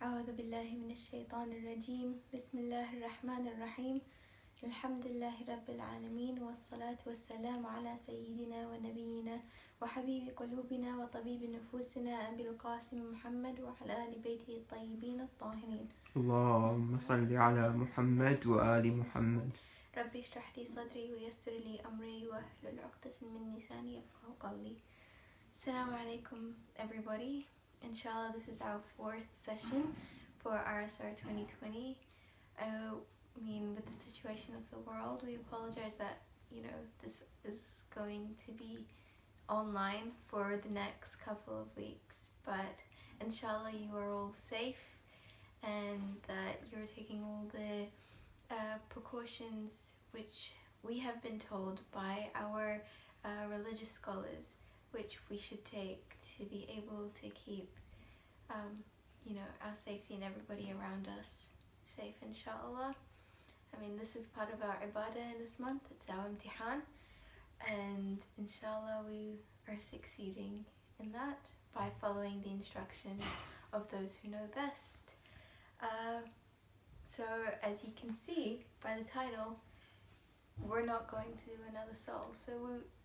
أعوذ بالله من الشيطان الرجيم بسم الله الرحمن الرحيم الحمد لله رب العالمين والصلاة والسلام على سيدنا ونبينا وحبيب قلوبنا وطبيب نفوسنا أبي القاسم محمد وعلى آل بيته الطيبين الطاهرين اللهم صل على محمد وآل محمد. ربي اشرح لي صدري ويسر لي أمري واحلل عقدة من لساني يفقهوا قولي. Assalamu alaikum everybody. Inshallah, this is our fourth session for RSR 2020. I mean, with the situation of the world, we apologize that, this is going to be online for the next couple of weeks, but inshallah you are all safe and that you're taking all the precautions which we have been told by our religious scholars, which we should take to be able to keep our safety and everybody around us safe, inshallah. I mean, this is part of our ibadah in this month. It's our imtihan, and inshallah we are succeeding in that by following the instructions of those who know best. So as you can see by the title, we're not going to do another soul. So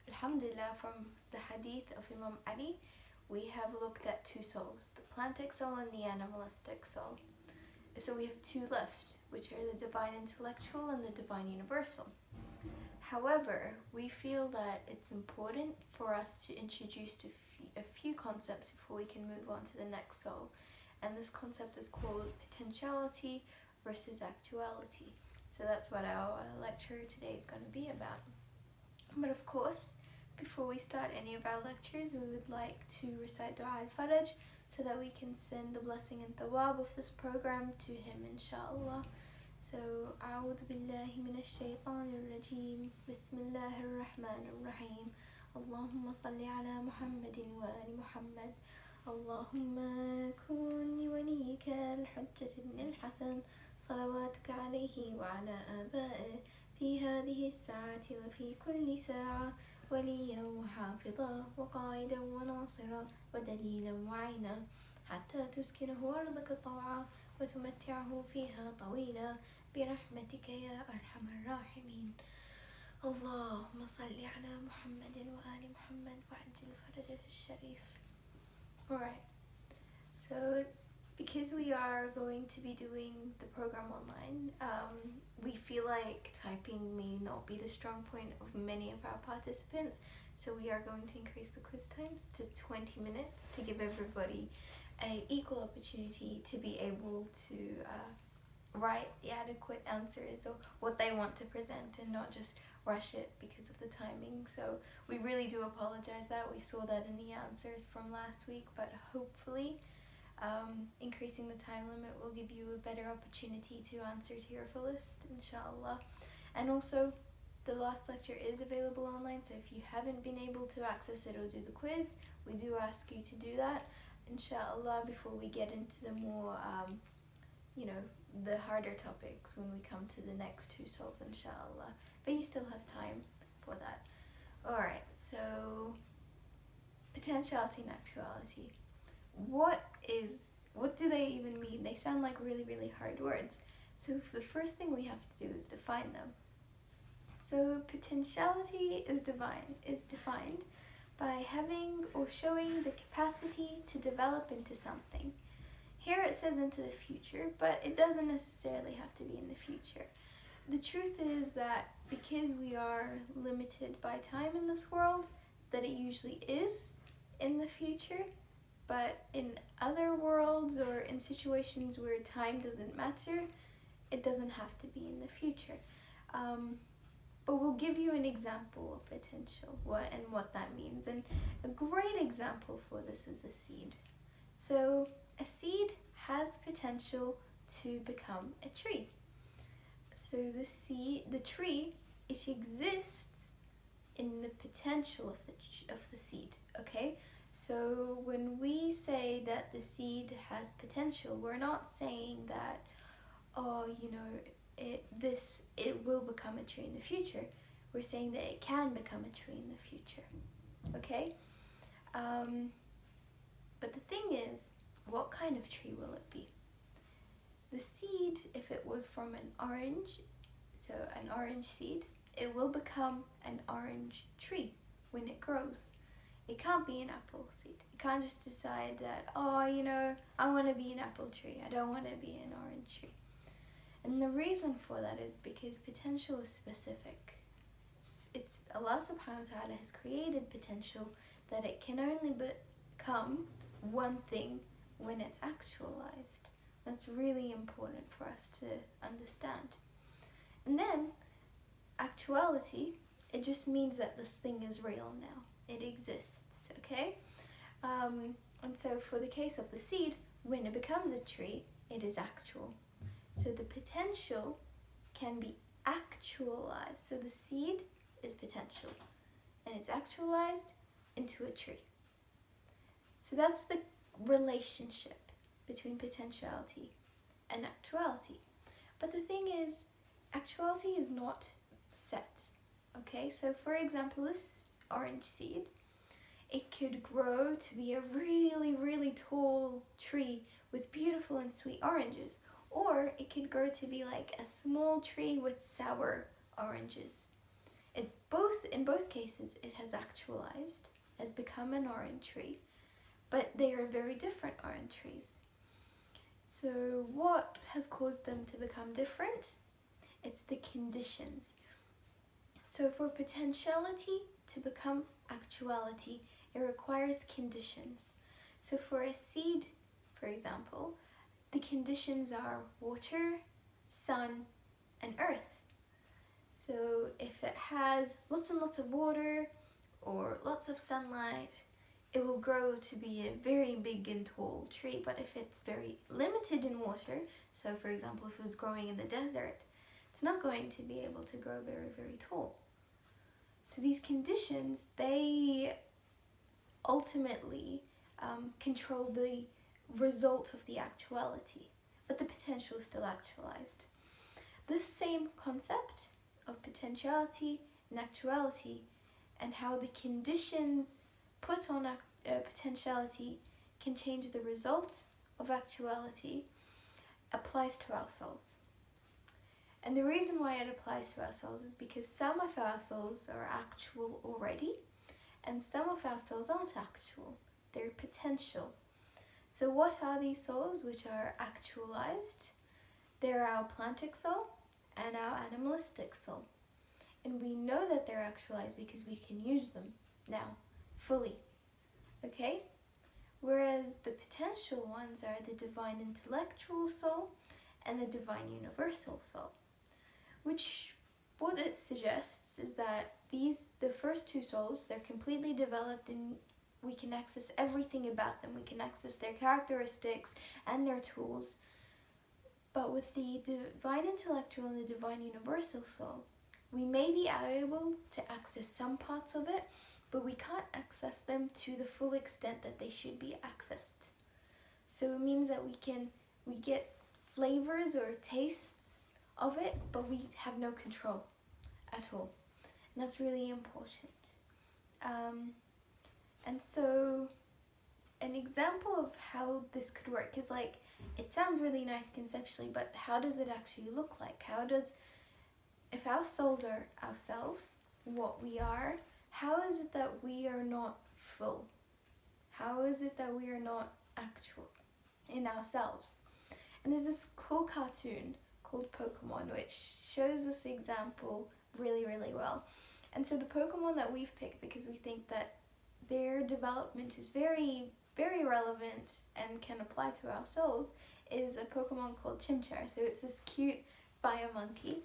alhamdulillah, from the hadith of Imam Ali, we have looked at two souls, the plantic soul and the animalistic soul. So we have two left, which are the divine intellectual and the divine universal. However, we feel that it's important for us to introduce a few concepts before we can move on to the next soul. And this concept is called potentiality versus actuality. So that's what our lecture today is going to be about. But of course, before we start any of our lectures, we would like to recite Dua al-Faraj so that we can send the blessing and thawab of this program to him, inshallah. So, أعوذ بالله من الشيطان الرجيم بسم الله الرحمن الرحيم اللهم صل على محمد وآل محمد اللهم كن لوليك الحجة بن الحسن صلواتك عليه وعلى آبائه في هذه الساعة وفي كل ساعة وليا وحافظا وقائدا وناصرا ودليلا وعينا حتى تسكنه أرضك طوعا وتمتعه فيها طويلا برحمتك يا أرحم الراحمين اللهم صل على محمد وآل محمد وعجل فرجه الشريف. Alright, so because we are going to be doing the program online, we feel like typing may not be the strong point of many of our participants, so we are going to increase the quiz times to 20 minutes to give everybody an equal opportunity to be able to write the adequate answers or what they want to present and not just rush it because of the timing. So we really do apologize that. We saw that in the answers from last week, but hopefully increasing the time limit will give you a better opportunity to answer to your fullest, inshallah. And also, the last lecture is available online, so if you haven't been able to access it or do the quiz, we do ask you to do that, inshallah, before we get into the more, the harder topics when we come to the next two souls, inshallah. But you still have time for that. Alright, so potentiality and actuality. What do they even mean? They sound like really, really hard words. So the first thing we have to do is define them. So potentiality is defined by having or showing the capacity to develop into something. Here it says into the future, but it doesn't necessarily have to be in the future. The truth is that because we are limited by time in this world, that it usually is in the future, but in other worlds or in situations where time doesn't matter, it doesn't have to be in the future. But we'll give you an example of potential and what that means. And a great example for this is a seed. So a seed has potential to become a tree. So the tree, it exists in the potential of the seed, okay? So when we say that the seed has potential, we're not saying that, it will become a tree in the future. We're saying that it can become a tree in the future, okay? But the thing is, what kind of tree will it be? if it was from an orange, so an orange seed, it will become an orange tree when it grows. It can't be an apple seed. It can't just decide that, oh, you know, I want to be an apple tree. I don't want to be an orange tree. And the reason for that is because potential is specific. It's Allah subhanahu wa ta'ala has created potential that it can only become one thing when it's actualized. That's really important for us to understand. And then actuality, it just means that this thing is real now. It exists, okay? And so for the case of the seed, when it becomes a tree, it is actual. So the potential can be actualized. So the seed is potential and it's actualized into a tree. So that's the relationship between potentiality and actuality. But the thing is, actuality is not set. Okay, so for example, this orange seed, it could grow to be a really, really tall tree with beautiful and sweet oranges, or it could grow to be like a small tree with sour oranges. In both cases, it has actualized, has become an orange tree, but they are very different orange trees. So what has caused them to become different? It's the conditions. So for potentiality to become actuality, it requires conditions. So for a seed, for example, the conditions are water, sun, and earth. So if it has lots and lots of water or lots of sunlight, it will grow to be a very big and tall tree. But if it's very limited in water, so for example, if it was growing in the desert, it's not going to be able to grow very, very tall. So these conditions, they ultimately control the result of the actuality, but the potential is still actualized. This same concept of potentiality and actuality and how the conditions put on potentiality can change the result of actuality applies to our souls. And the reason why it applies to our souls is because some of our souls are actual already and some of our souls aren't actual. They're potential. So what are these souls which are actualized? They're our plantic soul and our animalistic soul. And we know that they're actualized because we can use them now, fully. Okay? Whereas the potential ones are the divine intellectual soul and the divine universal soul. Which, what it suggests is that the first two souls, they're completely developed and we can access everything about them. We can access their characteristics and their tools. But with the divine intellectual and the divine universal soul, we may be able to access some parts of it, but we can't access them to the full extent that they should be accessed. So it means that we get flavors or tastes of it, but we have no control at all. And that's really important. And so an example of how this could work is like, it sounds really nice conceptually, but how does it actually look like? If our souls are ourselves, what we are, how is it that we are not full? How is it that we are not actual in ourselves? And there's this cool cartoon called Pokemon, which shows this example really, really well. And so the Pokemon that we've picked, because we think that their development is very, very relevant and can apply to our souls, is a Pokemon called Chimchar. So it's this cute fire monkey.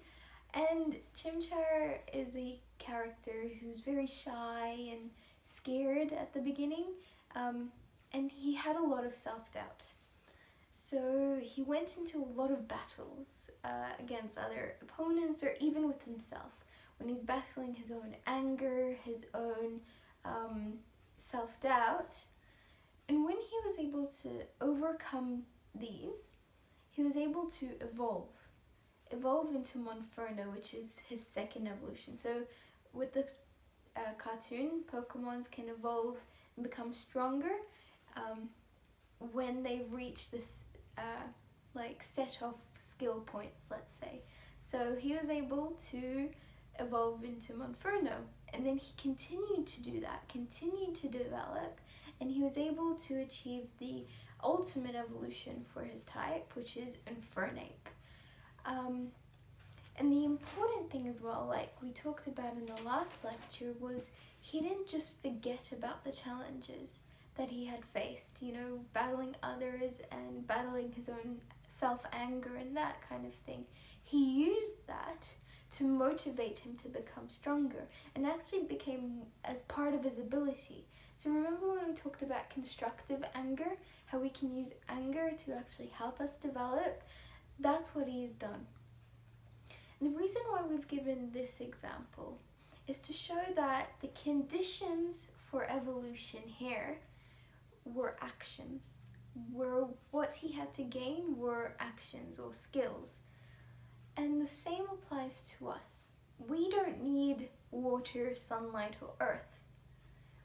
And Chimchar is a character who's very shy and scared at the beginning, and he had a lot of self-doubt. So he went into a lot of battles against other opponents or even with himself when he's battling his own anger, his own self-doubt. And when he was able to overcome these, he was able to evolve into Monferno, which is his second evolution. So with the cartoon, Pokemons can evolve and become stronger when they've reached this set of skill points, let's say. So he was able to evolve into Monferno, and then he continued to do that, continued to develop, and he was able to achieve the ultimate evolution for his type, which is Infernape. And the important thing as well, like we talked about in the last lecture, was he didn't just forget about the challenges that he had faced, battling others and battling his own self-anger and that kind of thing. He used that to motivate him to become stronger, and actually became as part of his ability. So remember when we talked about constructive anger, how we can use anger to actually help us develop? That's what he has done. And the reason why we've given this example is to show that the conditions for evolution here were actions. What he had to gain were actions or skills. And the same applies to us. We don't need water, sunlight, or earth.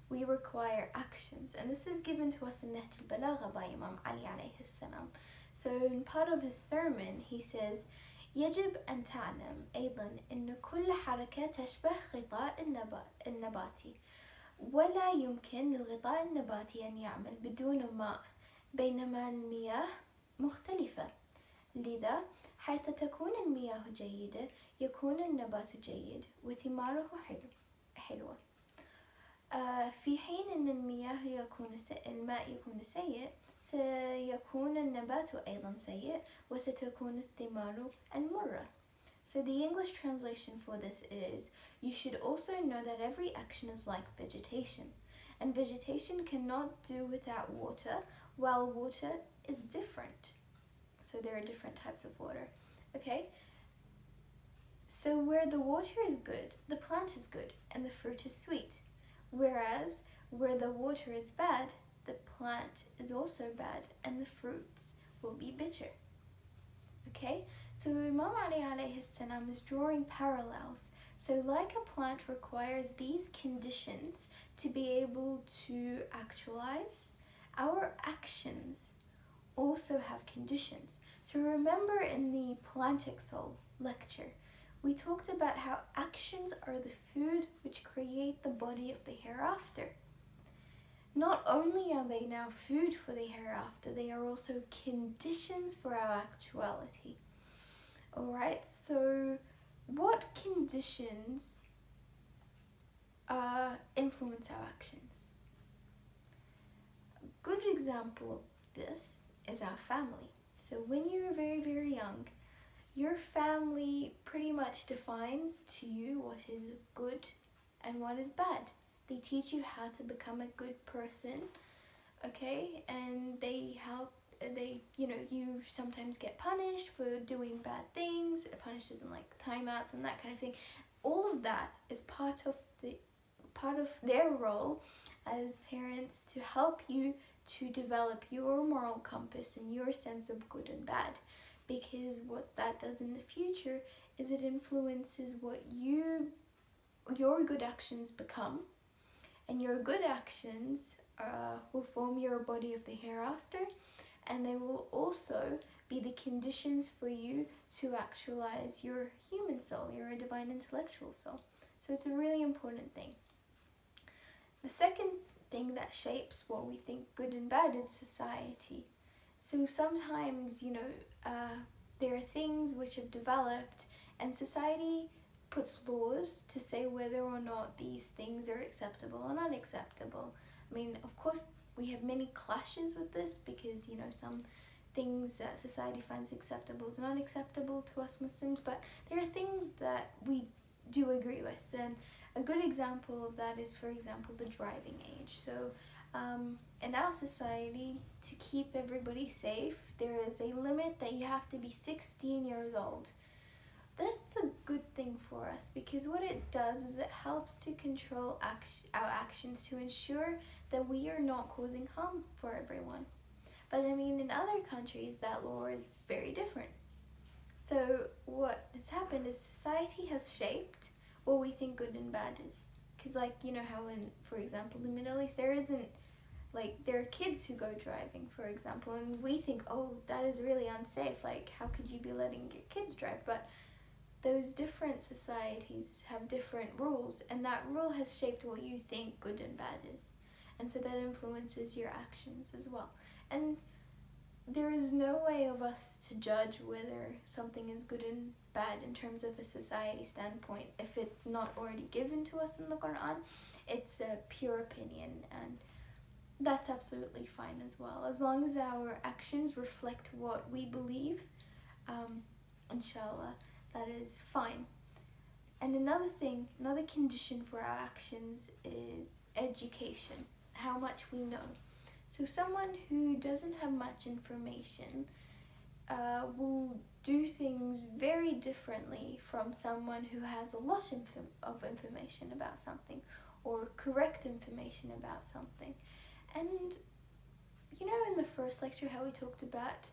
We require actions. And this is given to us in Nahj al-Balagha by Imam Ali alayhi salam. So in part of his sermon, he says, يجب أن تعلم أيضا أن كل حركة تشبه غطاء النباتي، ولا يمكن للغطاء النباتي أن يعمل بدون ماء، بينما المياه مختلفة. لذا حيث تكون المياه جيدة يكون النبات جيد وثماره حلوة. في حين أن الماء يكون سيء، سيكون النبات أيضا سيء وستكون الثمار المرة. So the English translation for this is, you should also know that every action is like vegetation, and vegetation cannot do without water, while water is different. So there are different types of water. Okay? So where the water is good, the plant is good, and the fruit is sweet. Whereas where the water is bad, the plant is also bad, and the fruits will be bitter. Okay? So Imam Ali alayhi salam is drawing parallels. So like a plant requires these conditions to be able to actualize, our actions also have conditions. So remember in the Plantic Soul lecture, we talked about how actions are the food which create the body of the hereafter. Not only are they now food for the hereafter, they are also conditions for our actuality. Alright, so what conditions influence our actions? A good example of this is our family. So when you're very, very young, your family pretty much defines to you what is good and what is bad. They teach you how to become a good person, okay? And you sometimes get punished for doing bad things, punished as in like timeouts and that kind of thing. All of that is part of their role as parents to help you to develop your moral compass and your sense of good and bad. Because what that does in the future is it influences what your good actions become, and your good actions will form your body of the hereafter, and they will also be the conditions for you to actualize your human soul, your divine intellectual soul. So it's a really important thing. The second thing that shapes what we think good and bad is society. So sometimes, there are things which have developed, and society puts laws to say whether or not these things are acceptable or not acceptable. I mean, of course, we have many clashes with this because, some things that society finds acceptable is not acceptable to us Muslims, but there are things that we do agree with. And a good example of that is, for example, the driving age. So in our society, to keep everybody safe, there is a limit that you have to be 16 years old. That's a good thing for us because what it does is it helps to control our actions to ensure that we are not causing harm for everyone. But I mean, in other countries, that law is very different. So what has happened is society has shaped what we think good and bad is. Because how in, for example, the Middle East, there isn't Like, there are kids who go driving, for example, and we think, oh, that is really unsafe. Like, how could you be letting your kids drive? But those different societies have different rules, and that rule has shaped what you think good and bad is. And so that influences your actions as well. And there is no way of us to judge whether something is good and bad in terms of a society standpoint if it's not already given to us in the Quran. It's a pure opinion, and that's absolutely fine as well. As long as our actions reflect what we believe, inshallah, that is fine. And another condition for our actions is education, how much we know. So someone who doesn't have much information will do things very differently from someone who has a lot of information about something, or correct information about something. And you know, in the first lecture how we talked about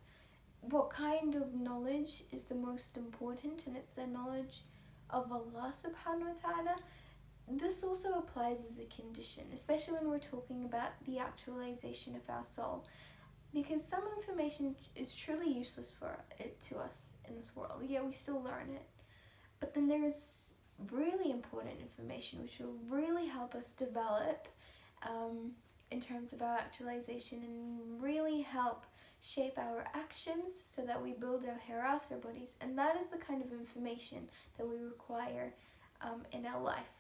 what kind of knowledge is the most important, and it's the knowledge of Allah subhanahu wa ta'ala. This also applies as a condition, especially when we're talking about the actualization of our soul, because some information is truly useless for it to us in this world. Yeah, we still learn it, but then there's really important information which will really help us develop in terms of our actualization, and really help shape our actions so that we build our hereafter bodies. And that is the kind of information that we require in our life.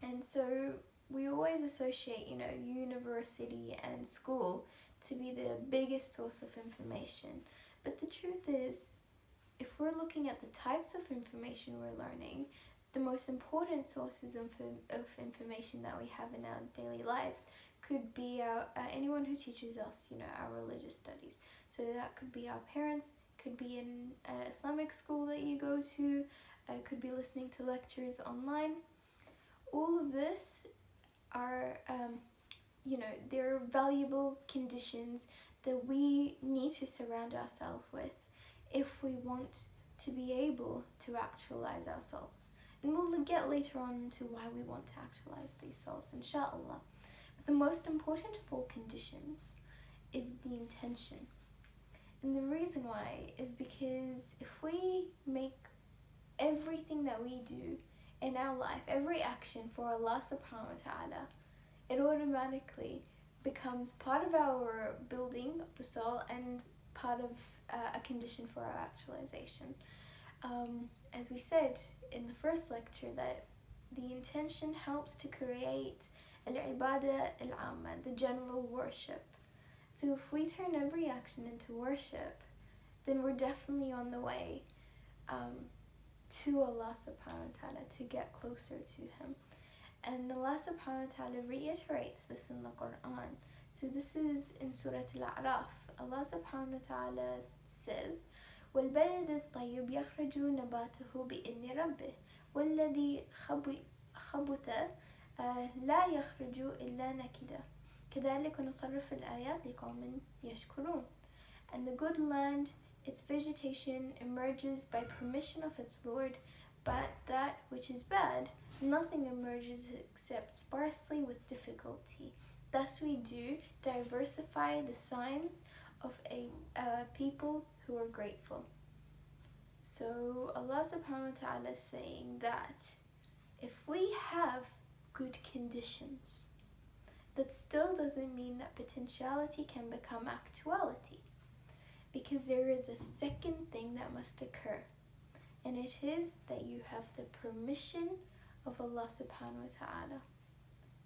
And so we always associate, you know, university and school to be the biggest source of information. But the truth is, if we're looking at the types of information we're learning, the most important sources of information that we have in our daily lives could be anyone who teaches us, you know, our religious studies. So that could be our parents, could be an Islamic school that you go to, could be listening to lectures online. All of this are, you know, they're valuable conditions that we need to surround ourselves with if we want to be able to actualize our souls. And we'll get later on into why we want to actualize these souls, inshallah. But the most important of all conditions is the intention. And the reason why is because if we make everything that we do in our life, every action for Allah subhanahu wa ta'ala, it automatically becomes part of our building of the soul and part of a condition for our actualization. As we said in the first lecture, that the intention helps to create al-ibadah al-amma, the general worship. So if we turn every action into worship, then we're definitely on the way to Allah subhanahu wa ta'ala, to get closer to Him. And Allah subhanahu wa ta'ala reiterates this in the Quran. So this is in Surah Al-A'raf. Allah subhanahu wa ta'ala says, وَالْبَلَدُ الطَّيِّبُ يَخْرُجُ نَبَاتُهُ بِإِذْنِ رَبِّهِ وَالَّذِي خَبُثَ لَا يَخْرُجُ إِلَّا نَكِدًا كَذَلِكَ نُصَرِّفُ الْآيَاتِ لِقَوْمٍ يَشْكُرُونَ. And the good land, its vegetation emerges by permission of its Lord, but that which is bad, nothing emerges except sparsely with difficulty. Thus we do diversify the signs of a people who are grateful. So Allah subhanahu wa ta'ala is saying that if we have good conditions, that still doesn't mean that potentiality can become actuality, because there is a second thing that must occur, and it is that you have the permission of Allah subhanahu wa ta'ala,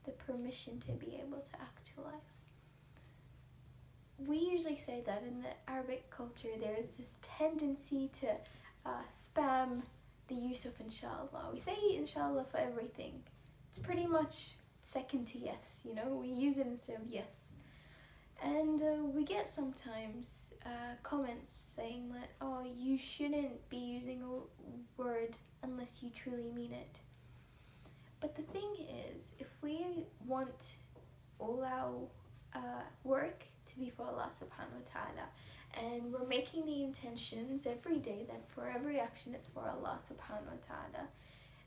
the permission to be able to actualize. We usually say that in the Arabic culture there is this tendency to spam the use of inshallah. We say inshallah for everything. It's pretty much second to yes, you know, we use it instead of yes. And we get sometimes comments saying that, oh, you shouldn't be using a word unless you truly mean it. But the thing is, if we want all our work to be for Allah subhanahu wa ta'ala, and we're making the intentions every day that for every action it's for Allah subhanahu wa ta'ala,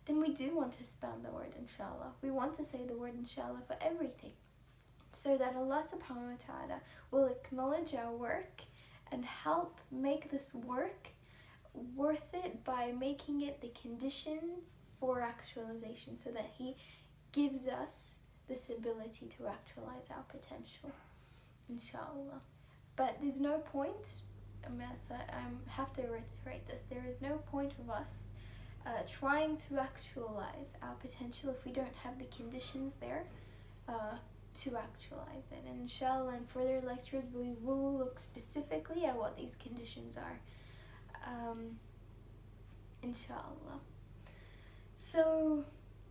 then we do want to spam the word inshallah. We want to say the word inshallah for everything. so that Allah subhanahu wa ta'ala will acknowledge our work and help make this work worth it by making it the condition for actualization, so that He gives us this ability to actualize our potential, inshallah. But there's no point, I have to reiterate this, there is no point of us trying to actualize our potential if we don't have the conditions there to actualize it. And inshallah, in further lectures, we will look specifically at what these conditions are, inshallah. So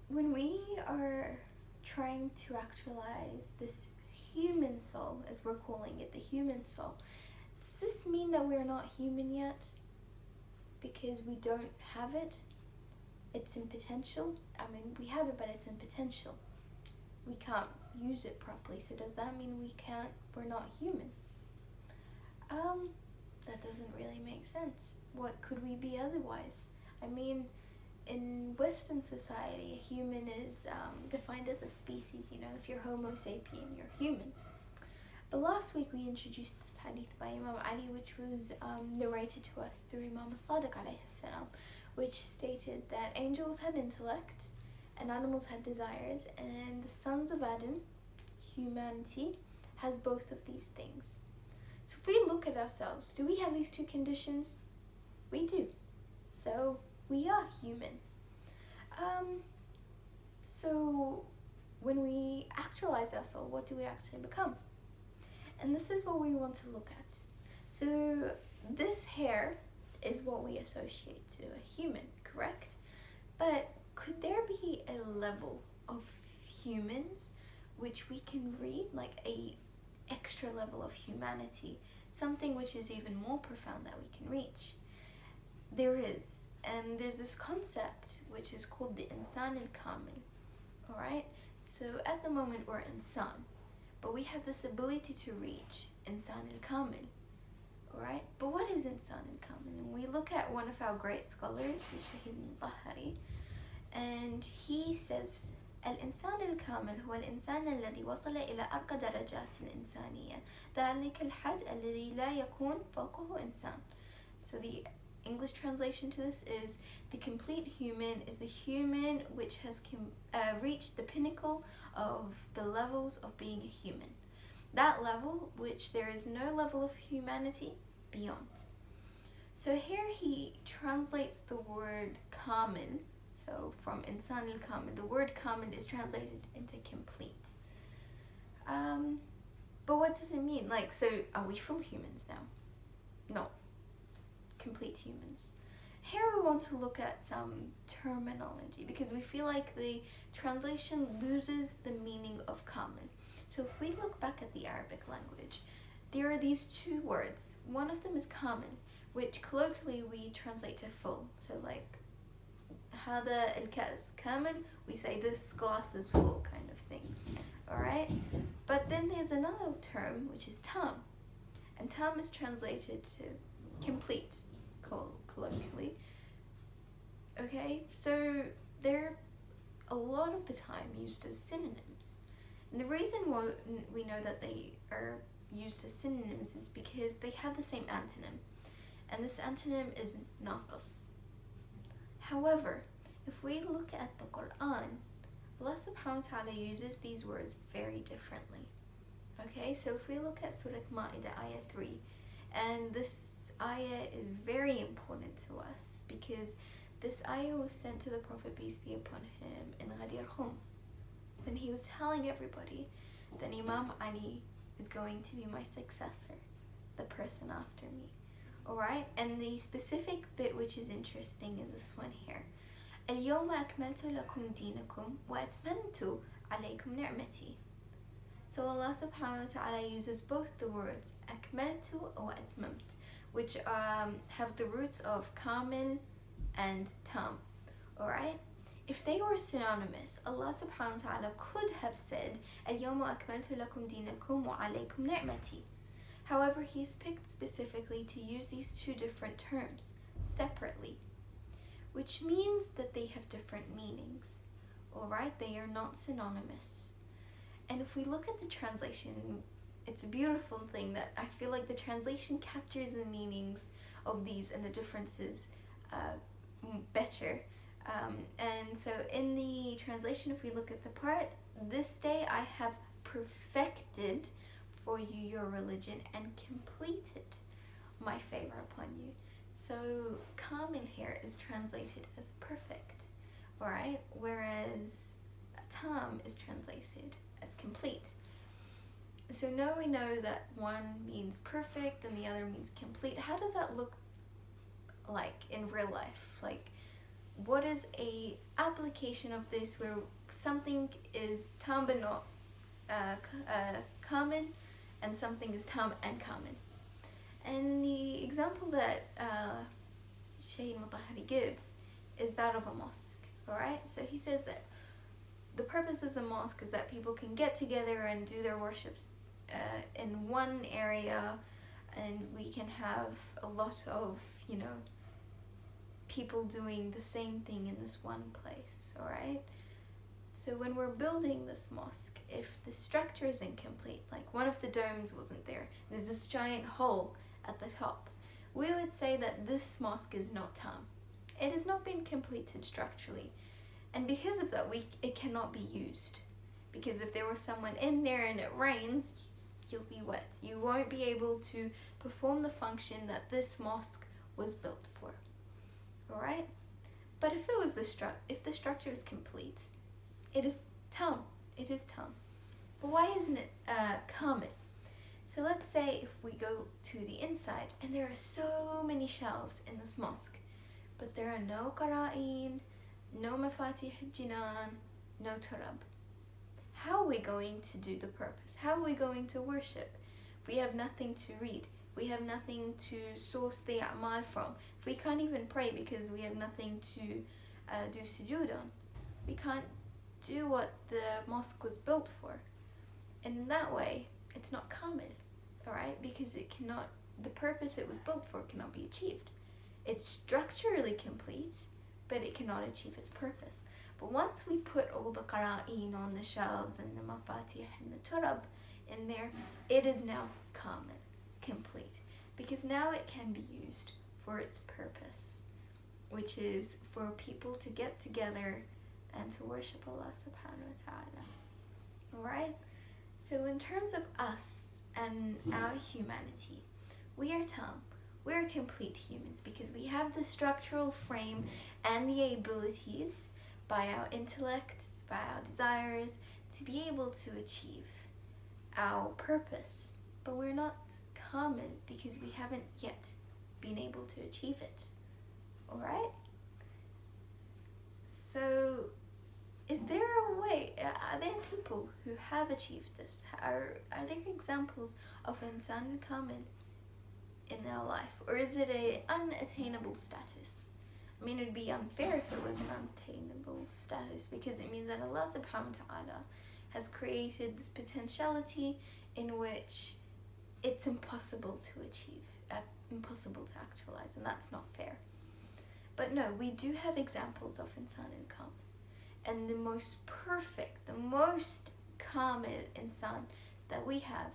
when we are trying to actualize this human soul, as we're calling it, the human soul, does this mean that we're not human yet because we don't have it? It's in potential. I mean, we have it, but it's in potential. We can't use it properly. So does that mean we're not human? That doesn't really make sense. What could we be otherwise? I mean, in Western society, a human is defined as a species. You know, if you're Homo sapien, you're human. But last week we introduced this hadith by Imam Ali, which was narrated to us through Imam Sadiq alayhi salam, which stated that angels had intellect and animals had desires, and the sons of Adam, humanity, has both of these things. So if we look at ourselves, do we have these two conditions? We do. So we are human. So when we actualize our soul, what do we actually become? And this is what we want to look at. So this hair is what we associate to a human, correct? But could there be a level of humans which we can read, like a extra level of humanity, something which is even more profound that we can reach? There is, and there's this concept which is called the insan al-kamil. Alright, so at the moment we're insan, but we have this ability to reach insan al-kamil. Alright, but what is insan al-kamil? And we look at one of our great scholars, Shahid al-Tahari, and he says الإنسان الكامل هو الإنسان الذي وصل إلى أرقى درجات الإنسانية ذلك الحد الذي لا يكون فوقه إنسان. So the English translation to this is, the complete human is the human which has reached the pinnacle of the levels of being a human. That level which there is no level of humanity beyond. So here he translates the word kamil. So from insan al-kamil, the word kamil is translated into complete. But what does it mean? Like, so are we full humans now? No. Complete humans. Here we want to look at some terminology because we feel like the translation loses the meaning of kamil. So if we look back at the Arabic language, there are these two words. One of them is kamil, which colloquially we translate to full. So like, هذا الكأس كامل, we say this glass is full, kind of thing. Alright? But then there's another term which is tam. And tam is translated to complete, colloquially. Okay? So they're a lot of the time used as synonyms. And the reason why we know that they are used as synonyms is because they have the same antonym. And this antonym is naqas. However, if we look at the Quran, Allah subhanahu wa ta'ala uses these words very differently. Okay, so if we look at Surah Ma'idah, ayah 3, and this ayah is very important to us because this ayah was sent to the Prophet, peace be upon him, in Ghadir Khum, when he was telling everybody that Imam Ali is going to be my successor, the person after me. Alright, and the specific bit which is interesting is this one here. اليوم أكملت لكم دينكم وأتممت عليكم نعمتي. So Allah subhanahu wa ta'ala uses both the words أكملت or أتممت, which have the roots of kamil and tam. Alright? If they were synonymous, Allah subhanahu wa ta'ala could have said اليوم أكملت لكم دينكم وعليكم نعمتي. However, he's picked specifically to use these two different terms separately, which means that they have different meanings. Alright, they are not synonymous. And if we look at the translation, it's a beautiful thing that I feel like the translation captures the meanings of these and the differences better. And so in the translation, if we look at the part, this day I have perfected for you your religion and completed my favor upon you. So kamil here is translated as perfect, alright? Whereas tam is translated as complete. So now we know that one means perfect and the other means complete. How does that look like in real life? Like, what is a application of this where something is tam but not kamil, and something is tam and kamil? And the example that Shaykh Mutahari gives is that of a mosque, alright? So he says that the purpose of the mosque is that people can get together and do their worships in one area, and we can have a lot of, people doing the same thing in this one place, alright? So when we're building this mosque, if the structure is incomplete, like one of the domes wasn't there, there's this giant hole at the top, we would say that this mosque is not tam. It has not been completed structurally. And because of that, it cannot be used. Because if there was someone in there and it rains, you'll be wet. You won't be able to perform the function that this mosque was built for. Alright? But if if the structure is complete, it is tam. It is tam. But why isn't it kamil? So let's say if we go to the inside and there are so many shelves in this mosque, but there are no qara'in, no mafatih al-jinan, no turab. How are we going to do the purpose? How are we going to worship? If we have nothing to read, if we have nothing to source the a'mal from, if we can't even pray because we have nothing to do sujood on, we can't do what the mosque was built for. And in that way, it's not kamil, alright? Because the purpose it was built for cannot be achieved. It's structurally complete, but it cannot achieve its purpose. But once we put all the qara'in on the shelves and the mafatih and the turab in there, it is now kamil, complete. Because now it can be used for its purpose, which is for people to get together and to worship Allah subhanahu wa ta'ala. Alright? So in terms of us and our humanity, we are tam. We're complete humans because we have the structural frame and the abilities by our intellects, by our desires, to be able to achieve our purpose. But we're not kamil because we haven't yet been able to achieve it. Alright? So, is there a way, are there people who have achieved this? Are there examples of insan kamil in their life? Or is it an unattainable status? I mean, it would be unfair if it was an unattainable status, because it means that Allah subhanahu wa ta'ala has created this potentiality in which it's impossible to achieve, impossible to actualize, and that's not fair. But no, we do have examples of insan kamil. And the most perfect, the most kamil insan that we have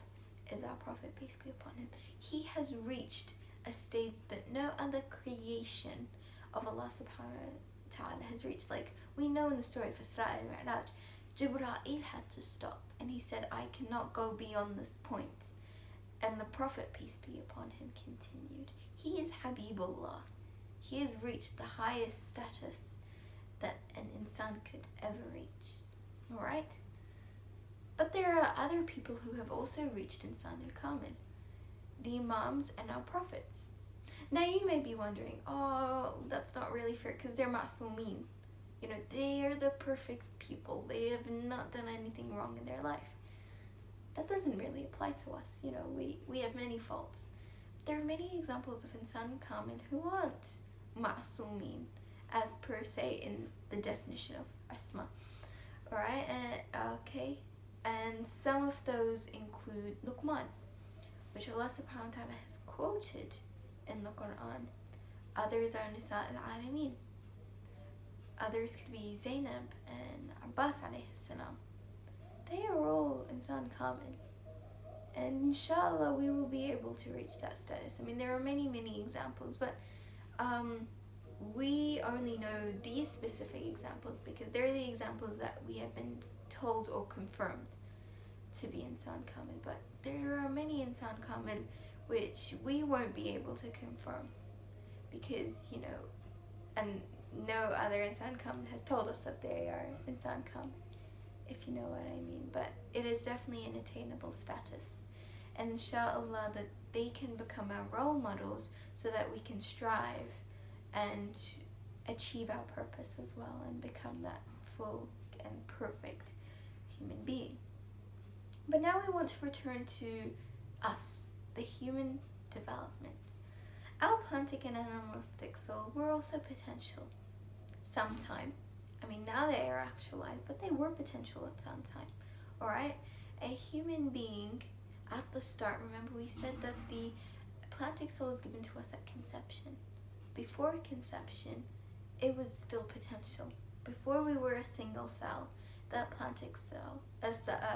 is our Prophet, peace be upon him. He has reached a stage that no other creation of Allah subhanahu wa ta'ala has reached. Like we know in the story of Isra and Mi'raj, Jibreel had to stop and he said, I cannot go beyond this point. And the Prophet, peace be upon him, continued. He is Habibullah. He has reached the highest status that an insan could ever reach. Alright? But there are other people who have also reached insan al-kamil. The imams and our prophets. Now you may be wondering, oh, that's not really fair because they're ma'soomeen. They are the perfect people. They have not done anything wrong in their life. That doesn't really apply to us. We have many faults. There are many examples of insan kamil who aren't ma'soomeen as per se in the definition of asma. Alright, okay. And some of those include Luqman, which Allah subhanahu wa ta'ala has quoted in the Quran. Others are Nisa al-Alameen. Others could be Zainab and Abbas alayhi salam. they are all insan kamil. And inshallah we will be able to reach that status. I mean, there are many examples, but we only know these specific examples because they're the examples that we have been told or confirmed to be insan kamil. But there are many insan kamil which we won't be able to confirm because, you know, and no other insan kamil has told us that they are insan kamil, if you know what I mean. But it is definitely an attainable status, and inshallah that they can become our role models so that we can strive and achieve our purpose as well and become that full and perfect human being. But now we want to return to us, the human development. Our plantic and animalistic soul were also potential sometime. I mean, now they are actualized, but they were potential at some time. Alright? A human being at the start, remember we said that the plantic soul is given to us at conception. Before conception, it was still potential. Before we were a single cell, that plantic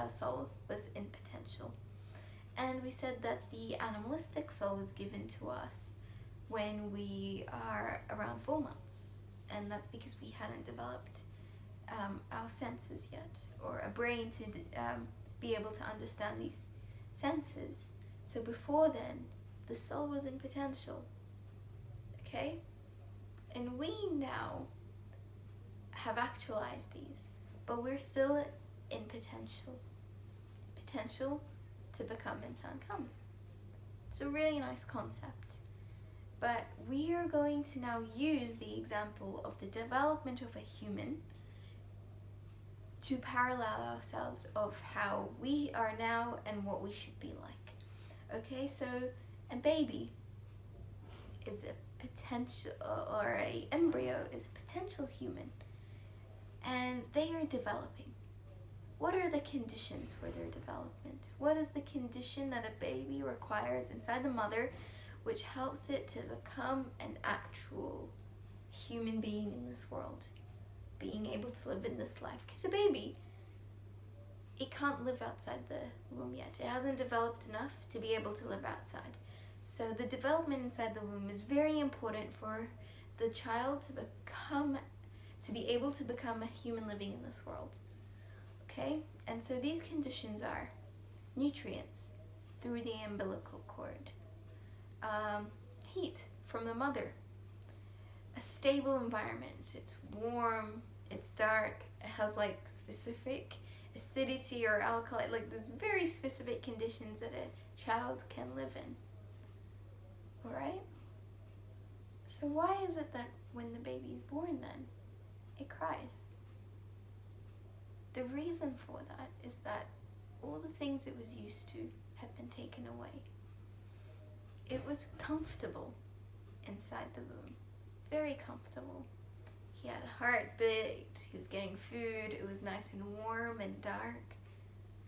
soul was in potential. And we said that the animalistic soul was given to us when we are around 4 months. And that's because we hadn't developed our senses yet, or a brain to be able to understand these senses. So before then, the soul was in potential. Okay? And we now have actualized these, but we're still in potential. Potential to become insan kamil. It's a really nice concept. But we are going to now use the example of the development of a human to parallel ourselves of how we are now and what we should be like. Okay, so a baby is a potential, or a embryo is a potential human, and they are developing. What are the conditions for their development? What is the condition that a baby requires inside the mother which helps it to become an actual human being in this world, being able to live in this life? Because a baby, it can't live outside the womb yet. It hasn't developed enough to be able to live outside. So the development inside the womb is very important for the child to be able to become a human living in this world. Okay? And so these conditions are nutrients through the umbilical cord, heat from the mother, a stable environment. It's warm, it's dark, it has like specific acidity or alkali, like there's very specific conditions that a child can live in. Alright? So why is it that when the baby is born then, it cries? The reason for that is that all the things it was used to have been taken away. It was comfortable inside the womb, very comfortable. He had a heartbeat, he was getting food, it was nice and warm and dark.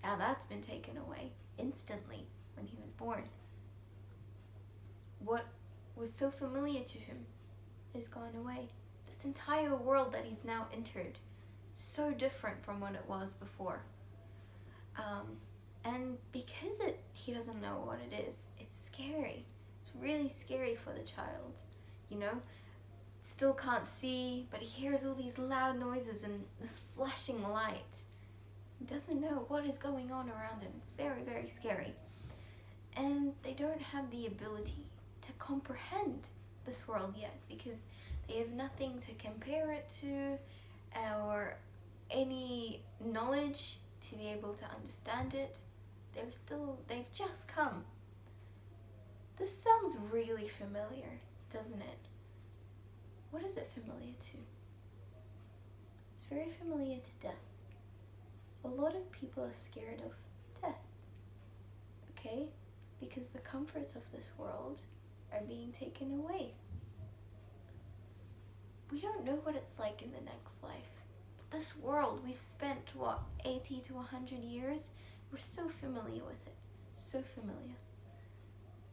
Now that's been taken away instantly when he was born. What was so familiar to him is gone away. This entire world that he's now entered, so different from what it was before. And because he doesn't know what it is, it's scary. It's really scary for the child, you know? Still can't see, but he hears all these loud noises and this flashing light. He doesn't know what is going on around him. It's very, very scary. And they don't have the ability to comprehend this world yet because they have nothing to compare it to or any knowledge to be able to understand it. They've just come. This sounds really familiar, doesn't it? What is it familiar to? It's very familiar to death. A lot of people are scared of death, okay? Because the comforts of this world are being taken away. We don't know what it's like in the next life. But this world, we've spent, 80 to 100 years? We're so familiar with it, so familiar.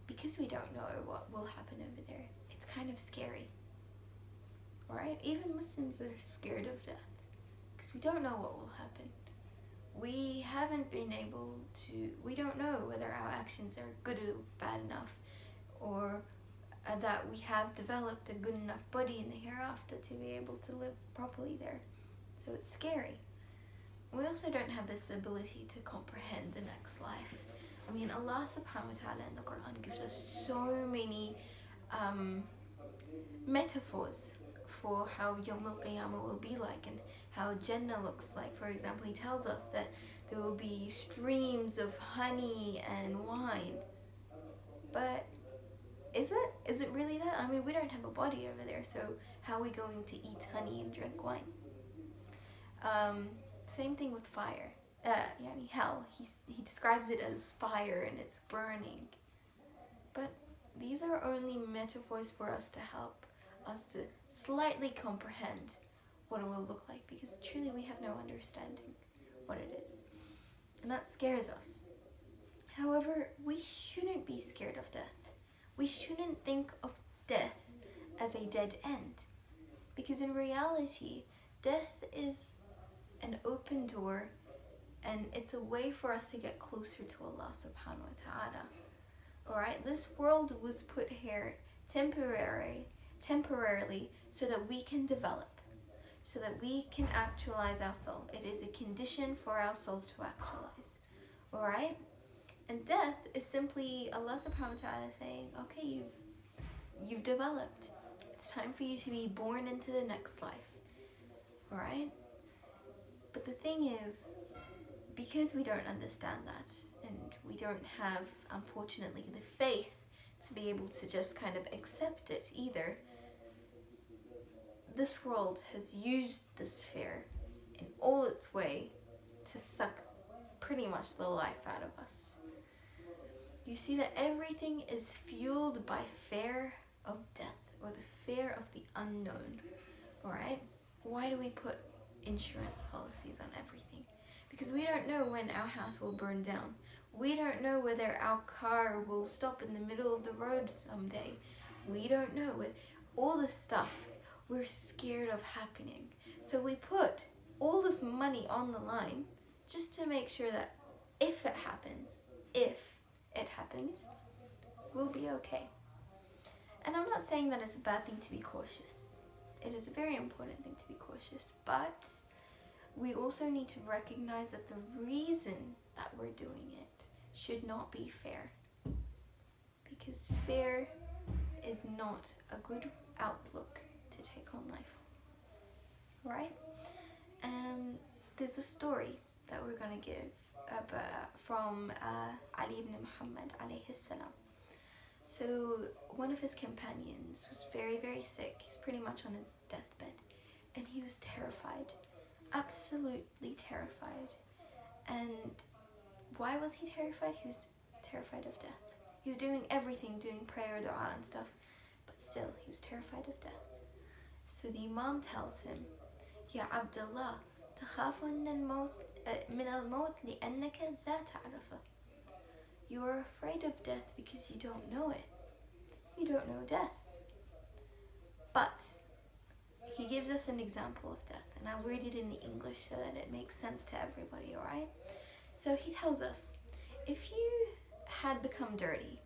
Because we don't know what will happen over there, it's kind of scary. Alright? Even Muslims are scared of death because we don't know what will happen. we haven't been able to, we don't know whether our actions are good or bad enough, or that we have developed a good enough body in the hereafter to be able to live properly there. So it's scary. We also don't have this ability to comprehend the next life. I mean, Allah subhanahu wa ta'ala in the Quran gives us so many metaphors for how Yawm al-Qiyamah will be like and how Jannah looks like. For example, he tells us that there will be streams of honey and wine. But is it? Is it really that? I mean, we don't have a body over there, so how are we going to eat honey and drink wine? Same thing with fire. Hell. He describes it as fire and it's burning. But these are only metaphors for us to help us to slightly comprehend what it will look like, because truly we have no understanding what it is. And that scares us. However, we shouldn't be scared of death. We shouldn't think of death as a dead end. Because in reality, death is an open door, and it's a way for us to get closer to Allah subhanahu wa ta'ala. Alright, this world was put here temporarily so that we can develop, so that we can actualize our soul. It is a condition for our souls to actualize. Alright? And death is simply Allah subhanahu wa ta'ala saying, okay, you've developed. It's time for you to be born into the next life. Alright? But the thing is, because we don't understand that, and we don't have, unfortunately, the faith to be able to just kind of accept it either, this world has used this fear in all its way to suck pretty much the life out of us. You see that everything is fueled by fear of death, or the fear of the unknown. Alright? Why do we put insurance policies on everything? Because we don't know when our house will burn down. We don't know whether our car will stop in the middle of the road someday. We don't know. All this stuff we're scared of happening. So we put all this money on the line just to make sure that if it happens, we'll be okay. And I'm not saying that it's a bad thing to be cautious. It is a very important thing to be cautious, but we also need to recognize that the reason that we're doing it should not be fear. Because fear is not a good outlook to take on life. Right? There's a story that we're going to give from Ali ibn Muhammad alayhi salam. So one of his companions was very, very sick. He's pretty much on his deathbed. And he was terrified. Absolutely terrified. And why was he terrified? He was terrified of death. He was doing everything, doing prayer, dua and stuff. But still, he was terrified of death. So the Imam tells him, Ya Abdullah, تخاف من الموت لأنك لا تعرفه. You are afraid of death because you don't know it. You don't know death. But he gives us an example of death, and I'll read it in the English so that it makes sense to everybody, alright? So he tells us, if you had become dirty,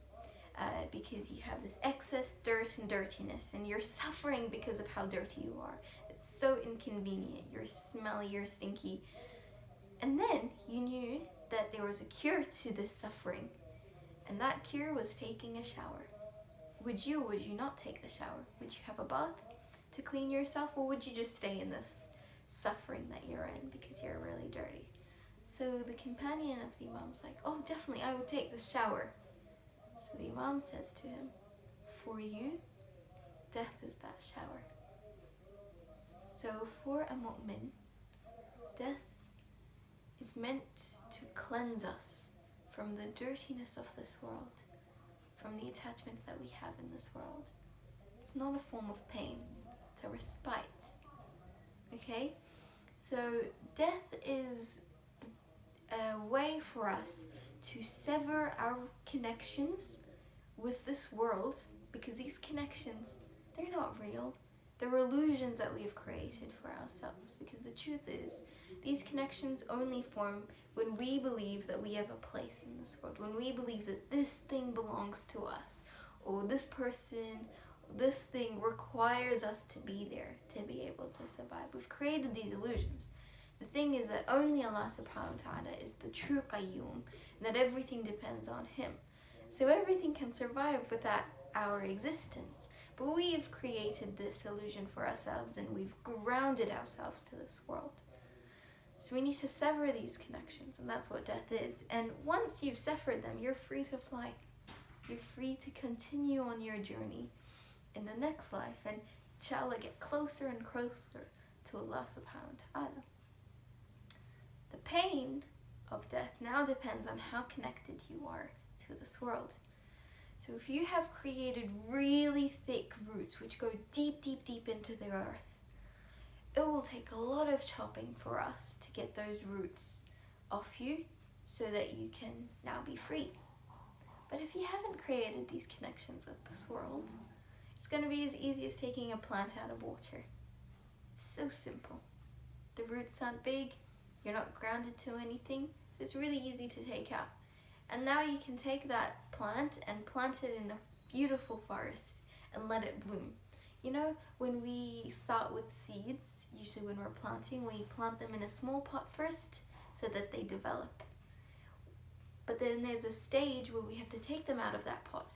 because you have this excess dirt and dirtiness, and you're suffering because of how dirty you are, it's so inconvenient, you're smelly, you're stinky, and then you knew that there was a cure to this suffering, and that cure was taking a shower. Would you or would you not take the shower? Would you have a bath to clean yourself, or would you just stay in this suffering that you're in because you're really dirty? So the companion of the Imam's like, oh, definitely, I would take the shower. So the Imam says to him, for you, death is that shower. So for a mu'min, death is meant to cleanse us from the dirtiness of this world, from the attachments that we have in this world. It's not a form of pain, it's a respite. Okay? So death is a way for us to sever our connections with this world, because these connections, they're not real. They're illusions that we've created for ourselves, because the truth is, these connections only form when we believe that we have a place in this world, when we believe that this thing belongs to us, or this person, this thing requires us to be there to be able to survive. We've created these illusions. The thing is that only Allah subhanahu wa ta'ala is the true qayyum, and that everything depends on Him. So everything can survive without our existence. But we've created this illusion for ourselves, and we've grounded ourselves to this world. So we need to sever these connections, and that's what death is. And once you've severed them, you're free to fly. You're free to continue on your journey in the next life, and inshallah get closer and closer to Allah subhanahu wa ta'ala. The pain of death now depends on how connected you are to this world. So if you have created really thick roots which go deep, deep, deep into the earth, it will take a lot of chopping for us to get those roots off you so that you can now be free. But if you haven't created these connections with this world, it's going to be as easy as taking a plant out of water. So simple. The roots aren't big, you're not grounded to anything, so it's really easy to take out. And now you can take that plant and plant it in a beautiful forest and let it bloom. You know, when we start with seeds, usually when we're planting, we plant them in a small pot first so that they develop. But then there's a stage where we have to take them out of that pot,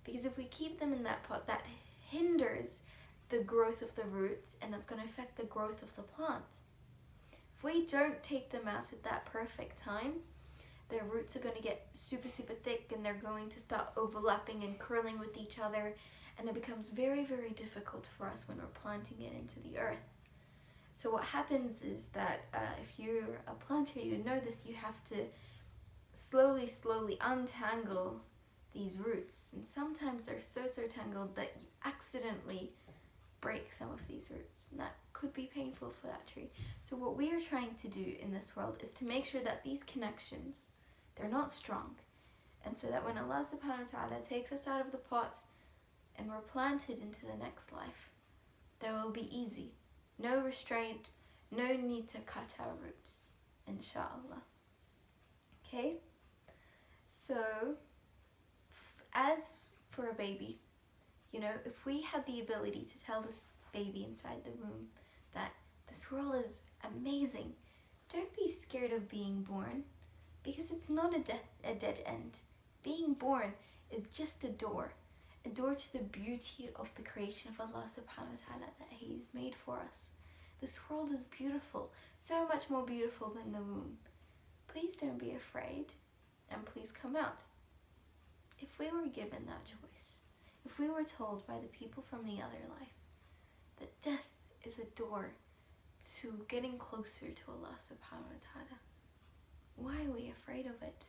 because if we keep them in that pot, that hinders the growth of the roots, and that's going to affect the growth of the plant. If we don't take them out at that perfect time, their roots are going to get super, super thick, and they're going to start overlapping and curling with each other, and it becomes very, very difficult for us when we're planting it into the earth. So what happens is that if you're a planter, you know this, you have to slowly, slowly untangle these roots, and sometimes they're so tangled that you accidentally break some of these roots, and that could be painful for that tree. So what we are trying to do in this world is to make sure that these connections, they're not strong, and so that when Allah subhanahu wa ta'ala takes us out of the pot and we're planted into the next life, they will be easy. No restraint, no need to cut our roots, inshallah. Okay? So, as for a baby, you know, if we had the ability to tell this baby inside the womb that this world is amazing, don't be scared of being born, because it's not a dead end. Being born is just a door to the beauty of the creation of Allah subhanahu wa ta'ala that He's made for us. This world is beautiful, so much more beautiful than the womb. Please don't be afraid, and please come out. If we were given that choice, if we were told by the people from the other life that death is a door to getting closer to Allah subhanahu wa ta'ala, why are we afraid of it?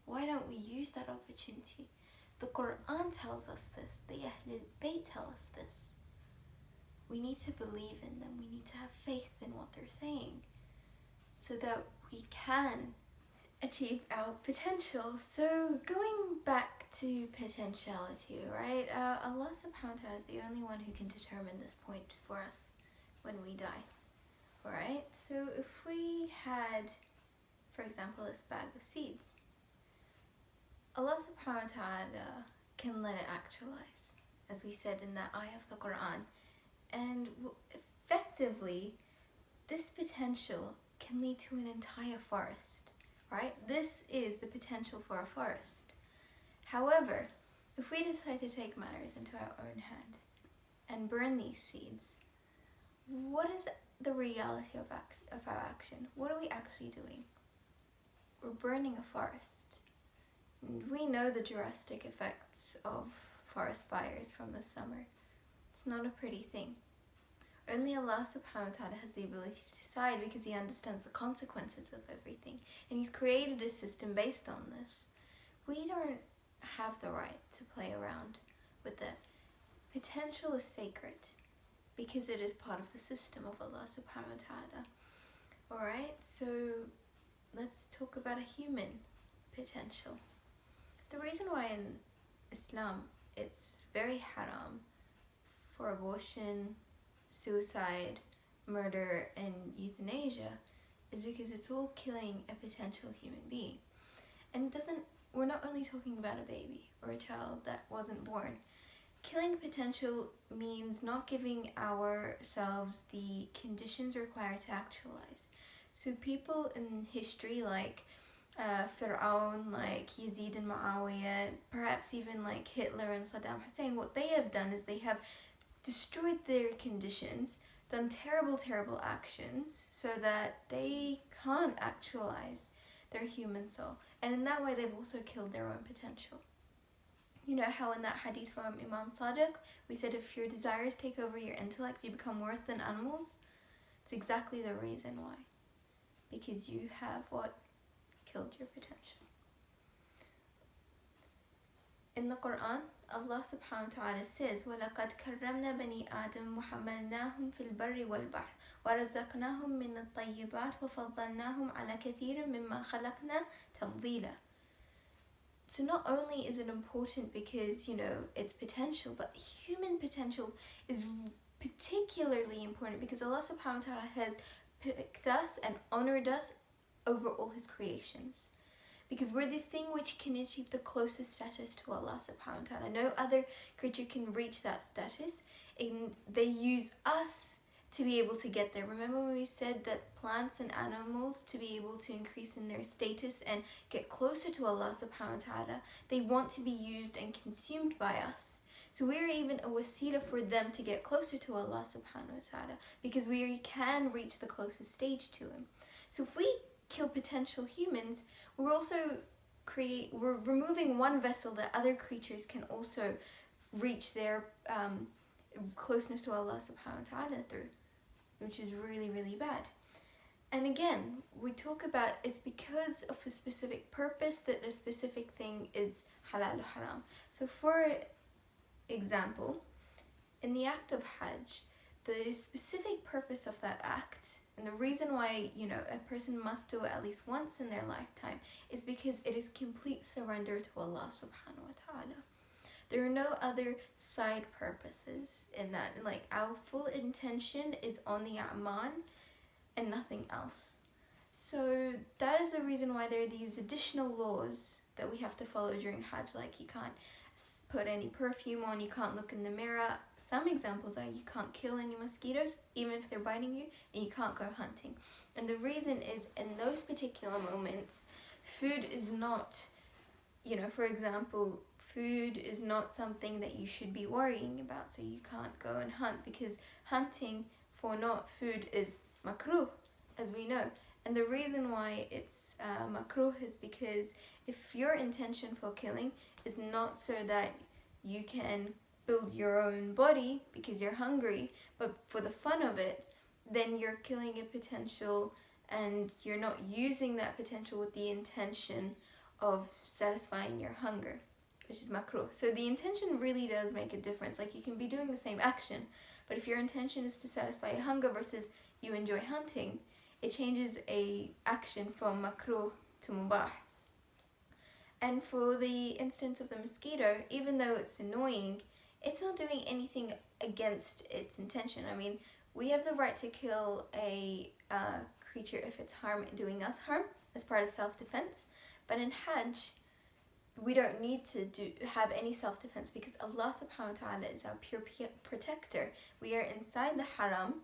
Why don't we use that opportunity? The Quran tells us this, the Ahlul Bayt tell us this. We need to believe in them, we need to have faith in what they're saying, so that we can achieve our potential. So going back to potentiality, right? Allah subhanahu wa ta'ala is the only one who can determine this point for us when we die. Alright, so if we had, for example, this bag of seeds, Allah subhanahu wa ta'ala can let it actualize, as we said in that ayah of the Quran. And effectively, this potential can lead to an entire forest, right? This is the potential for a forest. However, if we decide to take matters into our own hand and burn these seeds, what is the reality of our action? What are we actually doing? We're burning a forest. And we know the drastic effects of forest fires from this summer. It's not a pretty thing. Only Allah subhanahu wa ta'ala has the ability to decide, because He understands the consequences of everything. And He's created a system based on this. We don't have the right to play around with it. Potential is sacred, because it is part of the system of Allah subhanahu wa ta'ala. Alright, so let's talk about a human potential. The reason why in Islam it's very haram for for abortion, suicide, murder, and euthanasia is because it's all killing a potential human being. And we're not only talking about a baby or a child that wasn't born. Killing potential means not giving ourselves the conditions required to actualize. So people in history like Fir'aun, like Yazid and Muawiyah, perhaps even like Hitler and Saddam Hussein, what they have done is they have destroyed their conditions, done terrible, terrible actions so that they can't actualize their human soul. And in that way, they've also killed their own potential. You know how in that hadith from Imam Sadiq, we said if your desires take over your intellect, you become worse than animals? It's exactly the reason why. Because you have what? Killed your potential. In the Quran, Allah subhanahu wa ta'ala says, وَلَقَدْ كَرَّمْنَا بَنِي آدَمَ وَحَمَلْنَاهُمْ فِي الْبَرِّ وَالْبَحْرِ وَرَزَقْنَاهُمْ مِنَ الطَّيِّبَاتِ وَفَضَّلْنَاهُمْ عَلَى كَثِيرٍ مِمَّا خَلَقْنَا تَفْضِيلًا. So not only is it important because, it's potential, but human potential is particularly important because Allah subhanahu wa ta'ala has picked us and honored us over all his creations. Because we're the thing which can achieve the closest status to Allah subhanahu wa ta'ala. No other creature can reach that status, and they use us to be able to get there. Remember when we said that plants and animals, to be able to increase in their status and get closer to Allah subhanahu wa ta'ala, they want to be used and consumed by us. So we're even a wasila for them to get closer to Allah subhanahu wa ta'ala, because we can reach the closest stage to him. So if we kill potential humans, we're removing one vessel that other creatures can also reach their closeness to Allah subhanahu wa ta'ala through, which is really, really bad. And again, we talk about it's because of a specific purpose that a specific thing is halal or haram. So for example, in the act of Hajj, the specific purpose of that act and the reason why, a person must do it at least once in their lifetime is because it is complete surrender to Allah subhanahu wa ta'ala. There are no other side purposes in that. Like, our full intention is on the a'mal and nothing else. So that is the reason why there are these additional laws that we have to follow during Hajj. Like, you can't put any perfume on, you can't look in the mirror. Some examples are you can't kill any mosquitoes, even if they're biting you, and you can't go hunting. And the reason is, in those particular moments, food is not, for example, food is not something that you should be worrying about. So you can't go and hunt, because hunting for not food is makruh, as we know. And the reason why it's makruh is because if your intention for killing is not so that you can build your own body because you're hungry, but for the fun of it, then you're killing a potential and you're not using that potential with the intention of satisfying your hunger, which is makruh. So the intention really does make a difference. Like, you can be doing the same action, but if your intention is to satisfy your hunger versus you enjoy hunting, it changes a action from makruh to mubah. And for the instance of the mosquito, even though it's annoying, it's not doing anything against its intention. I mean, we have the right to kill a creature if it's doing us harm as part of self-defense. But in Hajj, we don't need to have any self-defense because Allah subhanahu wa ta'ala is our pure protector. We are inside the haram.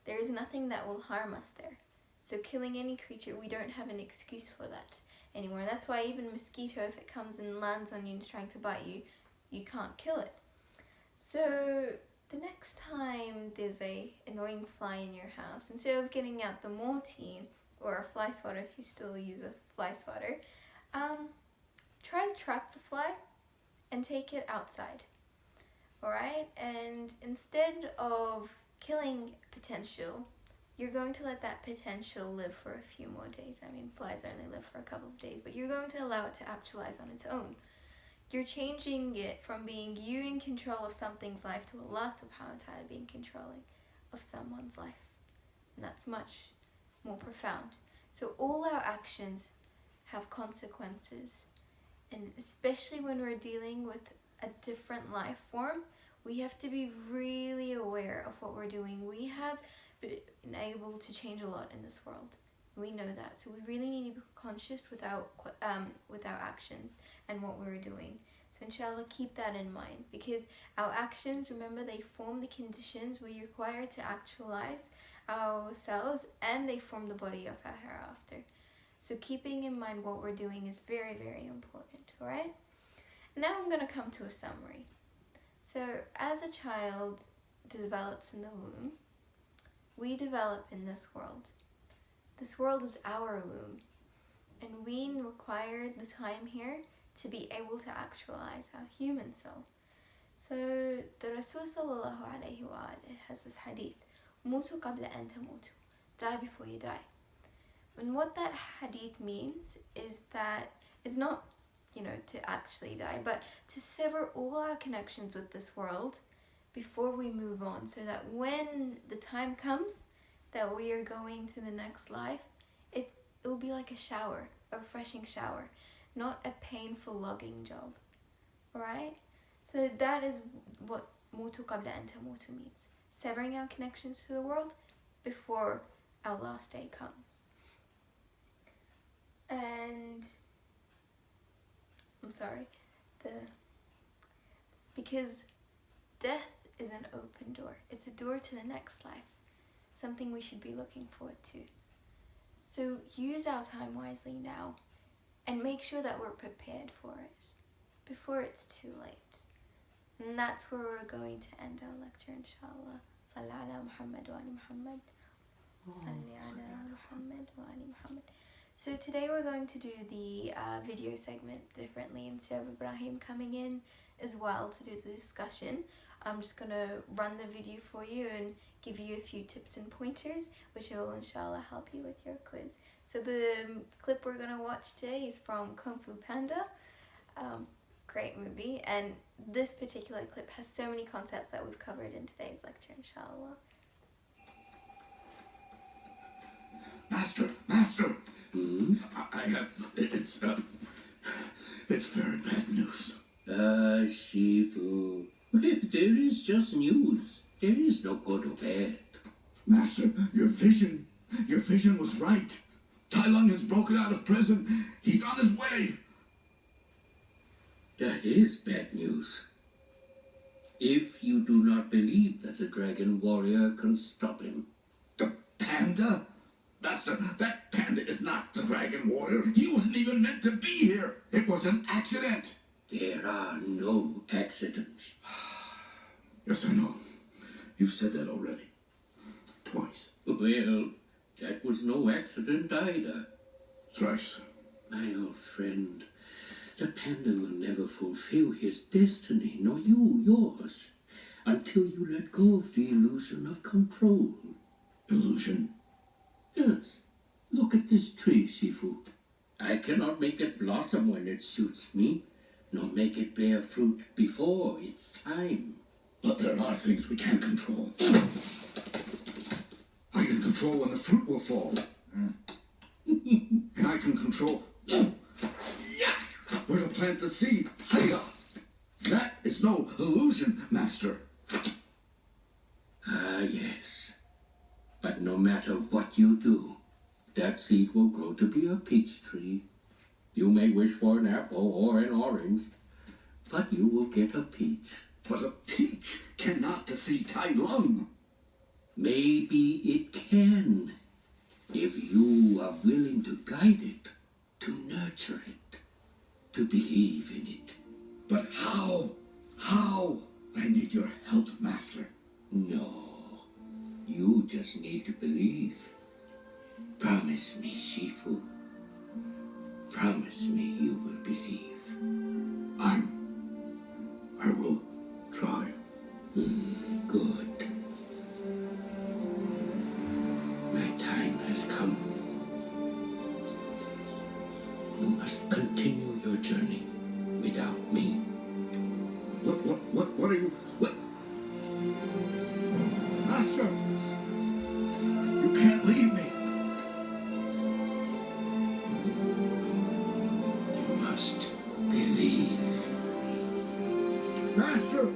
There is nothing that will harm us there. So killing any creature, we don't have an excuse for that anymore. That's why even mosquito, if it comes and lands on you and is trying to bite you, you can't kill it. So the next time there's a annoying fly in your house, instead of getting out the Mortein or a fly swatter, if you still use a fly swatter, try to trap the fly and take it outside. Alright? And instead of killing potential, you're going to let that potential live for a few more days. I mean, flies only live for a couple of days, but you're going to allow it to actualize on its own. You're changing it from being you in control of something's life to Allah subhanahu wa ta'ala being controlling of someone's life. And that's much more profound. So all our actions have consequences. And especially when we're dealing with a different life form, we have to be really aware of what we're doing, we have been able to change a lot in this world. We know that, so we really need to be conscious with our actions and what we're doing. So inshallah, keep that in mind, because our actions, remember, they form the conditions we require to actualize ourselves, and they form the body of our hereafter. So keeping in mind what we're doing is very, very important, alright? Now I'm going to come to a summary. So as a child develops in the womb, we develop in this world. This world is our womb, and we require the time here to be able to actualize our human soul. So the Rasul sallallahu alayhi wa alayhi has this hadith, "Mutu qabla an tamutu," die before you die. And what that hadith means is that it's not, to actually die, but to sever all our connections with this world before we move on, so that when the time comes that we are going to the next life, it will be like a shower, a refreshing shower, not a painful logging job. Alright? So that is what mutu qabla an tamutu means. Severing our connections to the world before our last day comes. And because death is an open door. It's a door to the next life. Something we should be looking forward to. So use our time wisely now, and make sure that we're prepared for it before it's too late. And that's where we're going to end our lecture, inshallah. Salli ala Muhammad wa ali Muhammad. Salli ala Muhammad wa ali Muhammad. So today we're going to do the video segment differently, instead of Ibrahim coming in as well to do the discussion. I'm just going to run the video for you and give you a few tips and pointers, which will inshallah help you with your quiz. So the clip we're going to watch today is from Kung Fu Panda. Great movie, and this particular clip has so many concepts that we've covered in today's lecture, inshallah. Master! I have... It's very bad news. Shifu. There is just news. There is no good or bad. Master, your vision was right. Tai Lung has broken out of prison. He's on his way. That is bad news. If you do not believe that the Dragon Warrior can stop him. The panda? Master, that panda is not the Dragon Warrior. He wasn't even meant to be here. It was an accident. There are no accidents. Yes, I know. You've said that already. Twice. Well, that was no accident either. Thrice. My old friend, the panda will never fulfill his destiny, nor you yours, until you let go of the illusion of control. Illusion? Yes. Look at this tree, Shifu. I cannot make it blossom when it suits me, nor make it bear fruit before its time. But there are things we can control. I can control when the fruit will fall. And I can control where to plant the seed. Hiya! That is no illusion, Master. Ah, yes. But no matter what you do, that seed will grow to be a peach tree. You may wish for an apple or an orange, but you will get a peach. But a peach cannot defeat Tai Lung. Maybe it can, if you are willing to guide it, to nurture it, to believe in it. But how? How? I need your help, Master. No, you just need to believe. Promise me, Shifu. Promise me you will believe. I will try. Good. My time has come. You must continue your journey without me. What are you... What? Master! You can't leave me. You must believe. Master!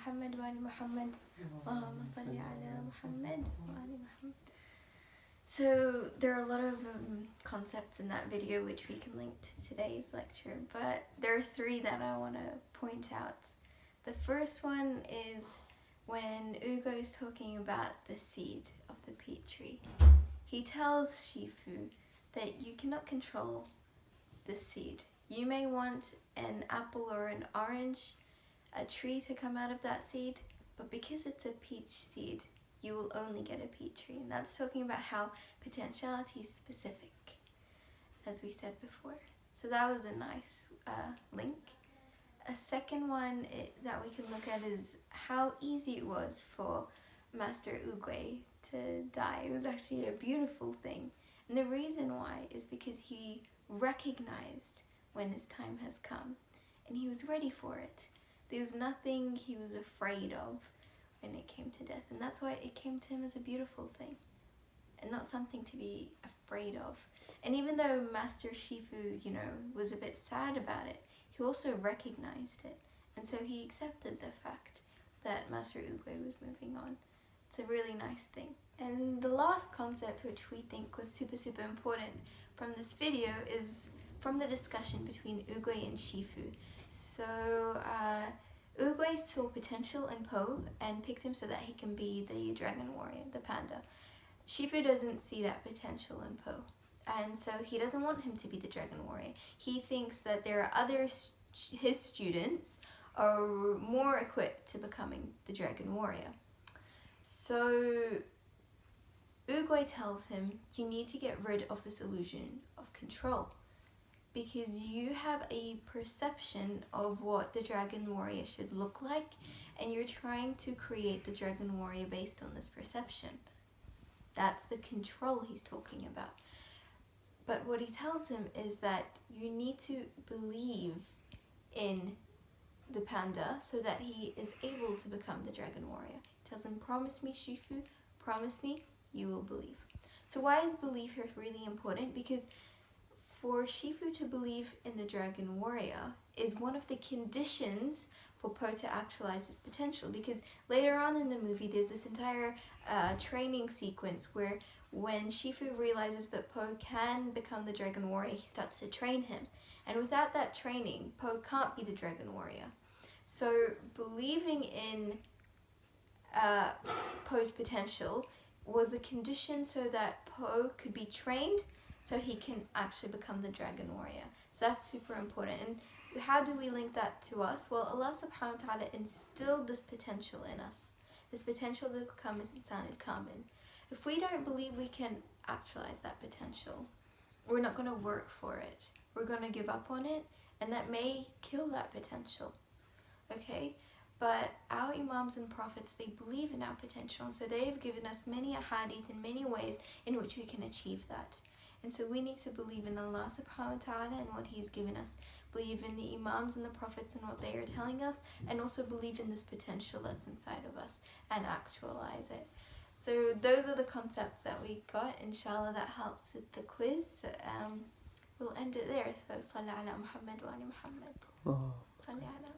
محمد وآل محمد اللهم صل على محمد وآل محمد. So there are a lot of concepts in that video which we can link to today's lecture, but there are three that I want to point out. The first one is when Ugo is talking about the seed of the peach tree. He tells Shifu that you cannot control the seed. You may want an apple or an orange, a tree to come out of that seed, but because it's a peach seed, you will only get a peach tree. And that's talking about how potentiality is specific, as we said before. So that was a nice link. A second one that we can look at is how easy it was for Master Uguay to die. It was actually a beautiful thing. And the reason why is because he recognized when his time has come and he was ready for it. There was nothing he was afraid of when it came to death, and that's why it came to him as a beautiful thing and not something to be afraid of. And even though Master Shifu, was a bit sad about it, he also recognized it, and so he accepted the fact that Master Uguay was moving on. It's a really nice thing. And the last concept which we think was super important from this video is from the discussion between Uguay and Shifu. So Uguay saw potential in Po and picked him so that he can be the dragon warrior, the panda. Shifu doesn't see that potential in Po, and so he doesn't want him to be the dragon warrior. He thinks that there are his students are more equipped to becoming the dragon warrior. So Uguay tells him, you need to get rid of this illusion of control, because you have a perception of what the dragon warrior should look like, and you're trying to create the dragon warrior based on this perception. That's the control he's talking about. But what he tells him is that you need to believe in the panda so that he is able to become the dragon warrior. He tells him, promise me, Shifu, promise me, you will believe. So why is belief here really important? Because for Shifu to believe in the dragon warrior is one of the conditions for Po to actualize his potential, because later on in the movie there's this entire training sequence where when Shifu realizes that Po can become the dragon warrior, he starts to train him, and without that training Po can't be the dragon warrior. So believing in Po's potential was a condition so that Po could be trained so he can actually become the dragon warrior. So that's super important. And how do we link that to us? Well, Allah subhanahu wa ta'ala instilled this potential in us, this potential to become insan al-kamil. If we don't believe we can actualize that potential, we're not going to work for it. We're going to give up on it, and that may kill that potential. Okay? But our Imams and Prophets, they believe in our potential, and so they've given us many ahadith in many ways in which we can achieve that. And so we need to believe in Allah subhanahu wa ta'ala and what He's given us. Believe in the Imams and the Prophets and what they are telling us, and also believe in this potential that's inside of us and actualize it. So those are the concepts that we got. Inshallah, that helps with the quiz. So, we'll end it there. So, Salli ala Muhammad wa ali Muhammad. Salli ala